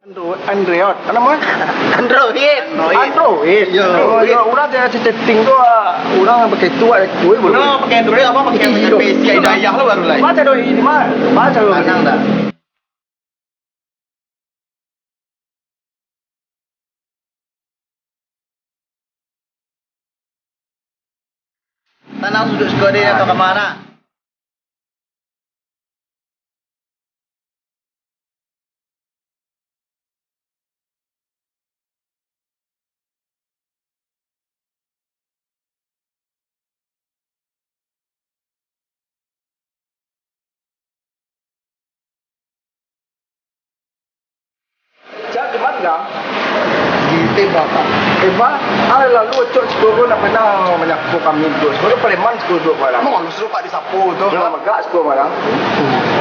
Android, apa namanya? Android. Android. Iya. Orang dia setting tu orang pakai tu ada kue belum? Nah, pakai Android apa pakai PC Hidayah lo baru lah. Baca doi di mana? Baca doi. Tenang dah. Tanang duduk sekolah dia atau ke mana? Jadi mana? Di bapak. Eva, lalu cok sekolah nak pernah menyapu kami duduk. Sekolah Palembang sekolah malam. Mau lu suruh Pak di sapu tu. Nah, magak sekolah malam.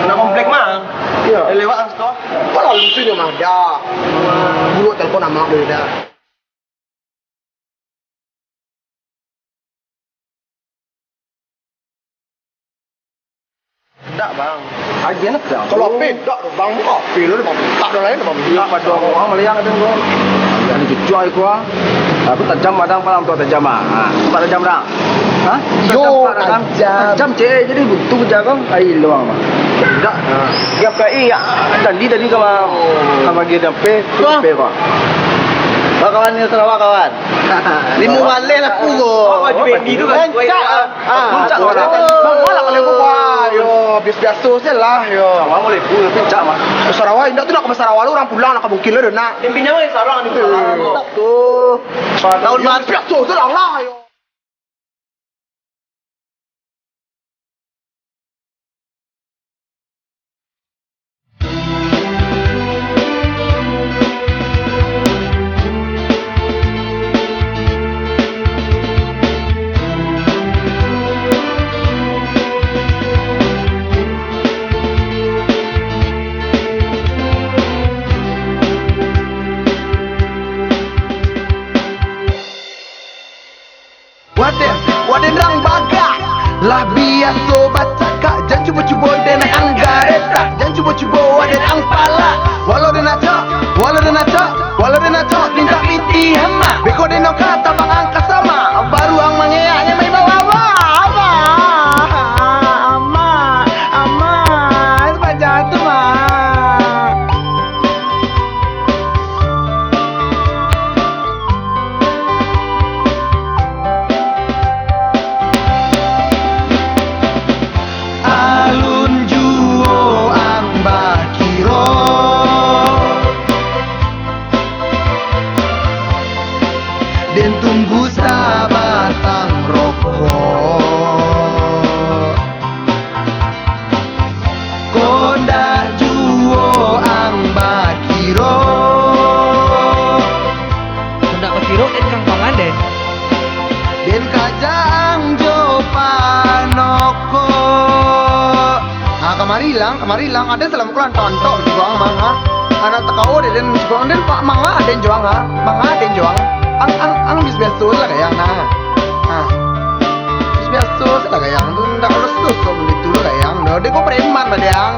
Nak komplek mah. Ya. Lewat ang tu. Kalau lu tu memang dah. Bulu telefon nama dia dah. Tak bang. Aja nak dah. Kalau beda bang kopi lu bang. Tak ada lain bang. Ya, pada orang Malayang ada gua. Yang dijual gua. Aku tajam madang palam tu tajam ah. Tempat tajam dah. Ha? Yo, tajam. tajam. Tajam cek jadi buntu jaga ai luang mah. Tak. Dia kai tadi kama dia dampe pe kok. Kawan ni Sarawak kawan. Limu balik aku go. Oh, baju bendi tu kan. Puncak. Bang malah kalau gua. Yo, biasa je lah yo. Awak boleh puncak mah. Sarawak indak tu nak ke Sarawak lu orang pulang nak ke Bukit lu nak. Pimpinnya mah Sarawak ni. Tak tu. Tahun baru biasa je lah yo. Waden rang baga lah biar sobat cakak jangan cuba-cuba den anggareta jangan cuba-cuba waden ang pala walau den acak minta piti hama beko den kata bang angka sama baru ang mangeanya mai bawa ama sepanjang tu mah. Alun juo ang bakiro dan tunggu sabatang rokok konda juo ang bakiro dan Kang Panganten. den kajang jo panoko kamari lang ada selama kulan tontok juang manga anak tekau den juang den pak manga den juang ang bis biasa lah kayang bis biasa lah kayang tu ndak harus tu itu lah kayang dia ko preman lah dia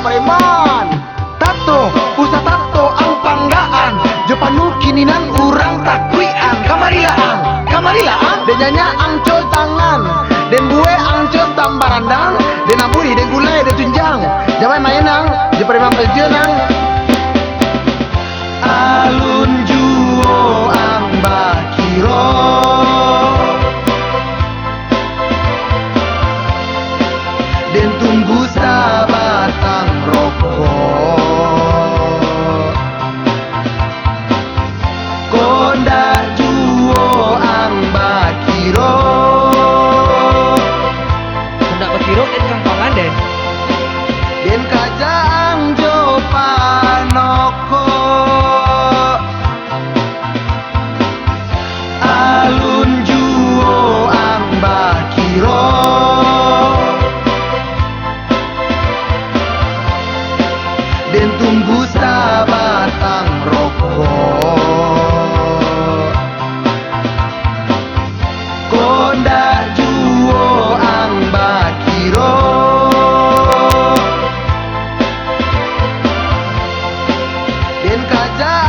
preman tato pusat tato ang panggaan Jepanu kininan urang takwian kamarilaan den nyanya angcol tangan den bue angcol tambarandang den aburi den gulai den tunjang jamai mainang je preman pensiunan alun juo ang bakiro den tunggu sabatang rokok konda juo ang bakiro Hendak Bakiro dan Kang Panganten. den kajang jo aja